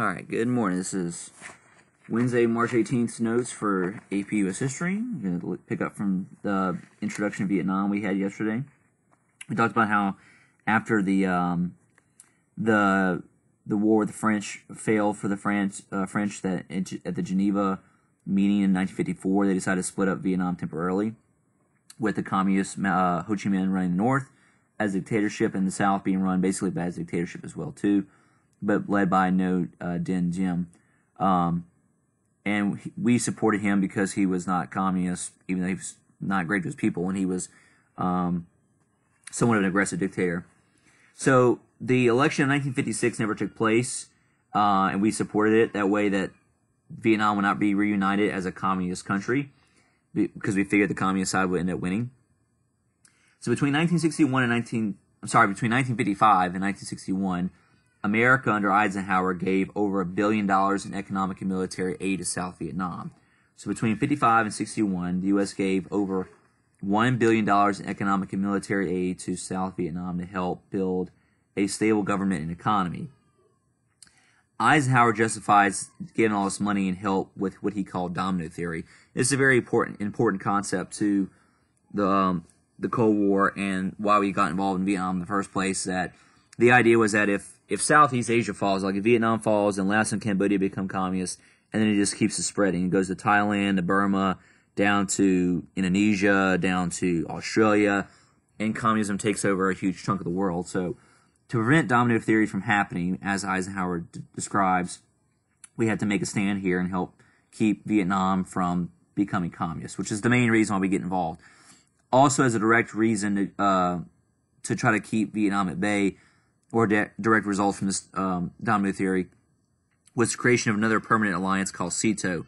Alright, good morning. This is Wednesday, March 18th notes for APUSH history. I'm going to pick up from the introduction to Vietnam we had yesterday. We talked about how after the war with the French failed for the French that at the Geneva meeting in 1954, they decided to split up Vietnam temporarily, with the communist Ho Chi Minh running the north as dictatorship and the south being run basically by as dictatorship as well too, but led by No Dinh Diem. And we supported him because he was not communist, even though he was not great to his people, and he was somewhat of an aggressive dictator. So the election of 1956 never took place, and we supported it that way that Vietnam would not be reunited as a communist country, because we figured the communist side would end up winning. So between 1955 and 1961, America under Eisenhower gave over $1 billion in economic and military aid to South Vietnam. So between 55 and 61, the U.S. gave over $1 billion in economic and military aid to South Vietnam to help build a stable government and economy. Eisenhower justifies giving all this money and help with what he called domino theory. This is a very important concept to the Cold War and why we got involved in Vietnam in the first place. That the idea was that if Southeast Asia falls, like if Vietnam falls and Laos and Cambodia become communist, and then it just keeps spreading. It goes to Thailand, to Burma, down to Indonesia, down to Australia, and communism takes over a huge chunk of the world. So to prevent domino theory from happening, as Eisenhower describes, we had to make a stand here and help keep Vietnam from becoming communist, which is the main reason why we get involved. Also, as a direct reason to try to keep Vietnam at bay, or direct results from this domino theory, was the creation of another permanent alliance called SEATO,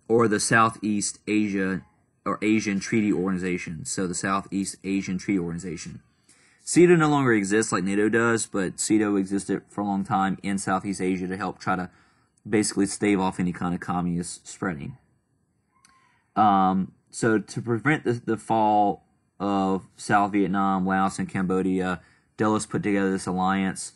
or the Southeast Asia or Asian Treaty Organization. So the Southeast Asian Treaty Organization. SEATO no longer exists like NATO does, but SEATO existed for a long time in Southeast Asia to help try to basically stave off any kind of communist spreading. So to prevent the fall of South Vietnam, Laos, and Cambodia, Dulles put together this alliance.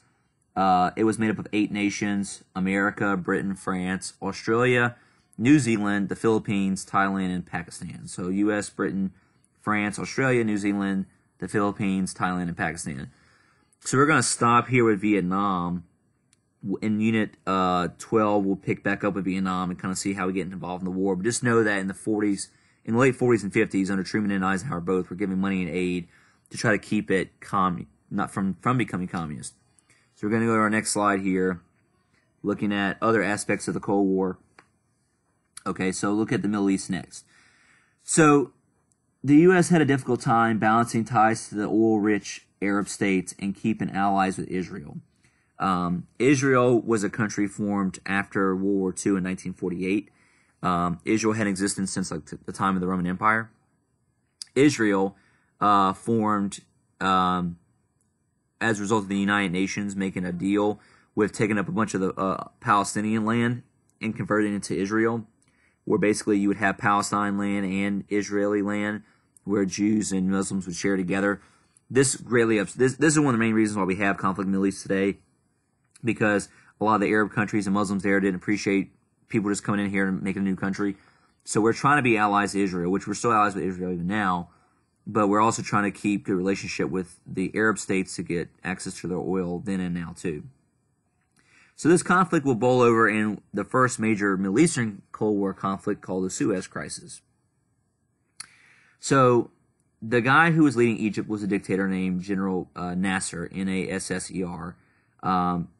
It was made up of 8 nations: America, Britain, France, Australia, New Zealand, the Philippines, Thailand, and Pakistan. So U.S., Britain, France, Australia, New Zealand, the Philippines, Thailand, and Pakistan. So we're going to stop here with Vietnam. In Unit 12, we'll pick back up with Vietnam and kind of see how we get involved in the war. But just know that in the late 40s and 50s, under Truman and Eisenhower both, were giving money and aid to try to keep it not from becoming communist. So we're going to go to our next slide here, looking at other aspects of the Cold War. Okay, so look at the Middle East next. So the U.S. had a difficult time balancing ties to the oil-rich Arab states and keeping allies with Israel. Israel was a country formed after World War II in 1948. Israel had existed since like the time of the Roman Empire. Israel formed as a result of the United Nations making a deal with taking up a bunch of the Palestinian land and converting it into Israel, where basically you would have Palestine land and Israeli land, where Jews and Muslims would share together. This is one of the main reasons why we have conflict in the Middle East today, because a lot of the Arab countries and Muslims there didn't appreciate people just coming in here and making a new country. So we're trying to be allies to Israel, which we're still allies with Israel even now, but we're also trying to keep good relationship with the Arab states to get access to their oil then and now too. So this conflict will boil over in the first major Middle Eastern Cold War conflict called the Suez Crisis. So the guy who was leading Egypt was a dictator named General Nasser, Nasser.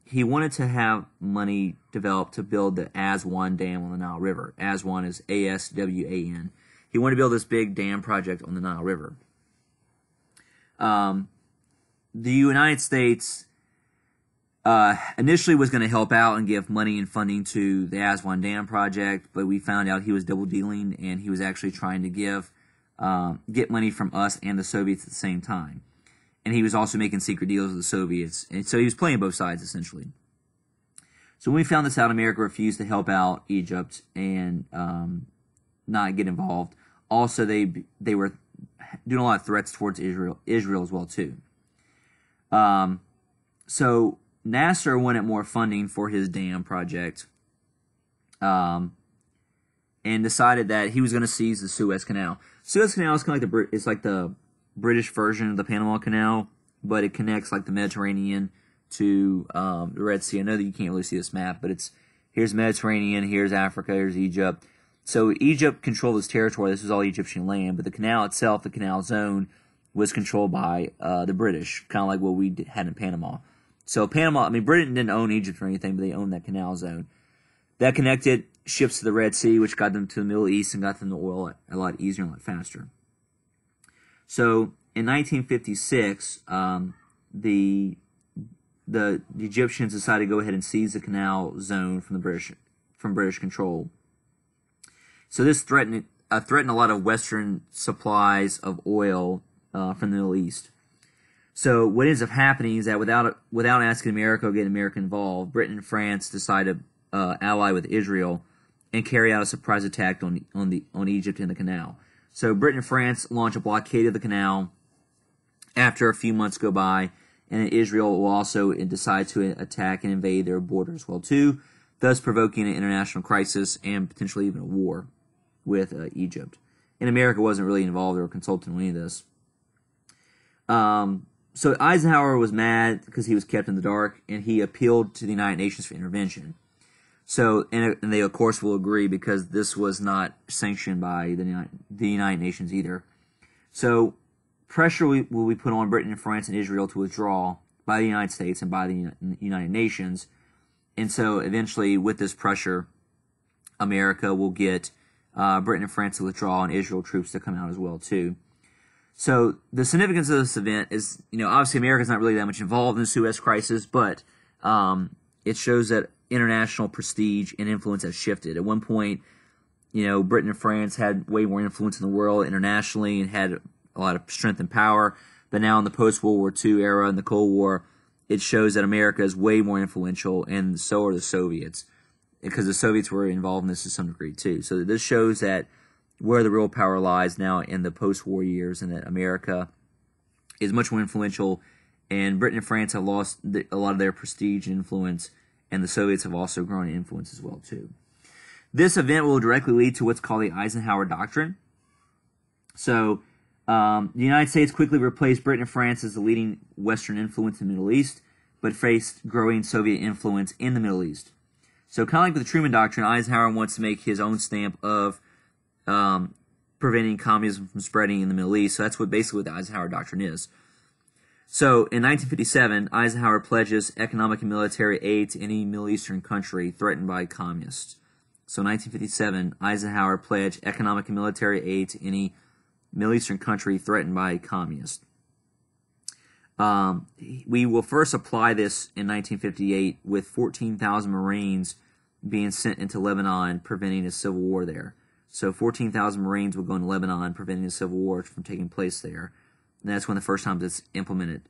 He wanted to have money developed to build the Aswan Dam on the Nile River. Aswan is A-S-W-A-N. He wanted to build this big dam project on the Nile River. The United States initially was going to help out and give money and funding to the Aswan Dam project, but we found out he was double dealing, and he was actually trying to get money from us and the Soviets at the same time. And he was also making secret deals with the Soviets. And so he was playing both sides, essentially. So when we found this out, America refused to help out Egypt and not get involved. Also, they were doing a lot of threats towards Israel as well, too. So Nasser wanted more funding for his dam project, and decided that he was going to seize the Suez Canal. Suez Canal is kind of like the British version of the Panama Canal, but it connects like the Mediterranean to the Red Sea. I know that you can't really see this map, but here's Mediterranean, here's Africa, here's Egypt. So Egypt controlled this territory. This was all Egyptian land, but the canal itself, the canal zone, was controlled by the British, kind of like what we had in Panama. So Panama, I mean, Britain didn't own Egypt or anything, but they owned that canal zone. That connected ships to the Red Sea, which got them to the Middle East and got them the oil a lot easier and a lot faster. So in 1956, the Egyptians decided to go ahead and seize the canal zone from British control. So this threatened a lot of Western supplies of oil from the Middle East. So what ends up happening is that without asking America or getting America involved, Britain and France decide to ally with Israel and carry out a surprise attack on Egypt and the canal. So Britain and France launch a blockade of the canal. After a few months go by, and Israel will also decide to attack and invade their border as well too, thus provoking an international crisis and potentially even a war with Egypt. And America wasn't really involved or consulted in any of this. So Eisenhower was mad because he was kept in the dark, and he appealed to the United Nations for intervention. So, and they of course will agree because this was not sanctioned by the United Nations either. So, pressure will be put on Britain and France and Israel to withdraw by the United States and by the United Nations. And so, eventually, with this pressure, America will get Britain and France to withdraw and Israel troops to come out as well too. So the significance of this event is, obviously America's not really that much involved in the Suez Crisis, but it shows that international prestige and influence has shifted. At one point, Britain and France had way more influence in the world internationally and had a lot of strength and power. But now in the post-World War II era and the Cold War, it shows that America is way more influential, and so are the Soviets, because the Soviets were involved in this to some degree too. So this shows that where the real power lies now in the post-war years, and that America is much more influential, and Britain and France have lost a lot of their prestige and influence, and the Soviets have also grown in influence as well too. This event will directly lead to what's called the Eisenhower Doctrine. So the United States quickly replaced Britain and France as the leading Western influence in the Middle East, but faced growing Soviet influence in the Middle East. So kind of like with the Truman Doctrine, Eisenhower wants to make his own stamp of preventing communism from spreading in the Middle East. So that's basically what the Eisenhower Doctrine is. So in 1957, Eisenhower pledges economic and military aid to any Middle Eastern country threatened by communists. So in 1957, Eisenhower pledged economic and military aid to any Middle Eastern country threatened by communists. We will first apply this in 1958 with 14,000 Marines being sent into Lebanon, preventing a civil war there. So 14,000 Marines will go into Lebanon, preventing a civil war from taking place there. And that's when the first time it's implemented,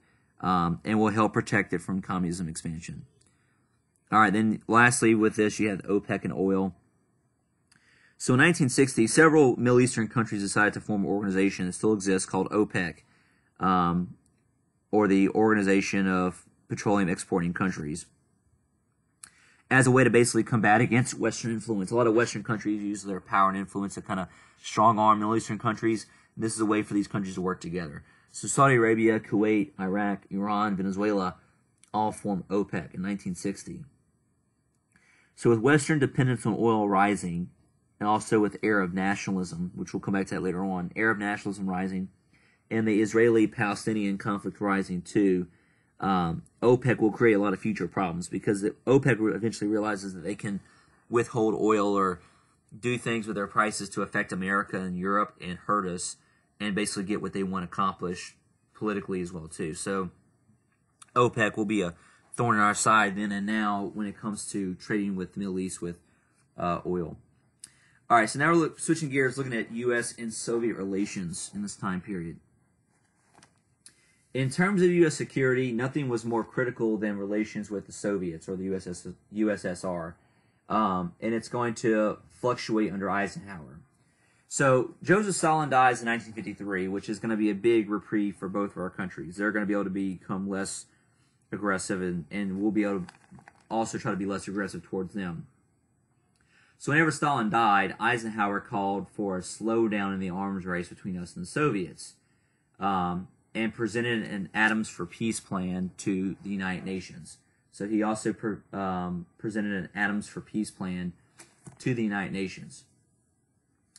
and will help protect it from communism expansion. All right, then lastly with this, you have OPEC and oil. So in 1960, several Middle Eastern countries decided to form an organization that still exists called OPEC, or the Organization of Petroleum Exporting Countries, as a way to basically combat against Western influence. A lot of Western countries use their power and influence to kind of strong-arm Middle Eastern countries. This is a way for these countries to work together. So Saudi Arabia, Kuwait, Iraq, Iran, Venezuela all formed OPEC in 1960. So with Western dependence on oil rising, and also with Arab nationalism, which we'll come back to that later on, Arab nationalism rising, and the Israeli-Palestinian conflict rising too, OPEC will create a lot of future problems, because OPEC eventually realizes that they can withhold oil or do things with their prices to affect America and Europe and hurt us, and basically get what they want to accomplish politically as well too. So OPEC will be a thorn in our side then and now when it comes to trading with the Middle East with oil. All right, so now we're switching gears, looking at U.S. and Soviet relations in this time period. In terms of U.S. security, nothing was more critical than relations with the Soviets or the USSR, and it's going to fluctuate under Eisenhower. So Joseph Stalin dies in 1953, which is going to be a big reprieve for both of our countries. They're going to be able to become less, aggressive, and we'll be able to also try to be less aggressive towards them. So whenever Stalin died, Eisenhower called for a slowdown in the arms race between us and the Soviets, and presented an Atoms for Peace plan to the United Nations. So he also presented an Atoms for Peace plan to the United Nations.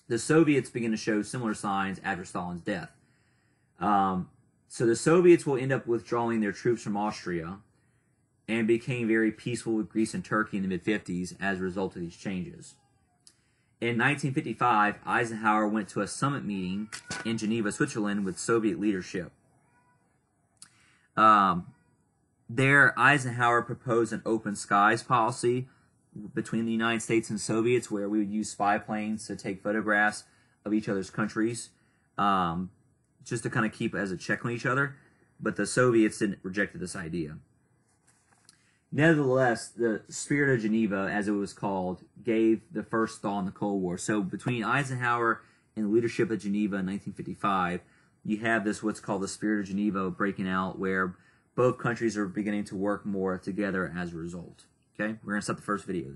The Soviets begin to show similar signs after Stalin's death. So the Soviets will end up withdrawing their troops from Austria and became very peaceful with Greece and Turkey in the mid-50s as a result of these changes. In 1955, Eisenhower went to a summit meeting in Geneva, Switzerland with Soviet leadership. There, Eisenhower proposed an open skies policy between the United States and Soviets, where we would use spy planes to take photographs of each other's countries, just to kind of keep as a check on each other. But the Soviets rejected this idea. Nevertheless, the Spirit of Geneva, as it was called, gave the first thaw in the Cold War. So between Eisenhower and the leadership of Geneva in 1955, you have this what's called the Spirit of Geneva breaking out, where both countries are beginning to work more together as a result. Okay, we're going to stop the first video.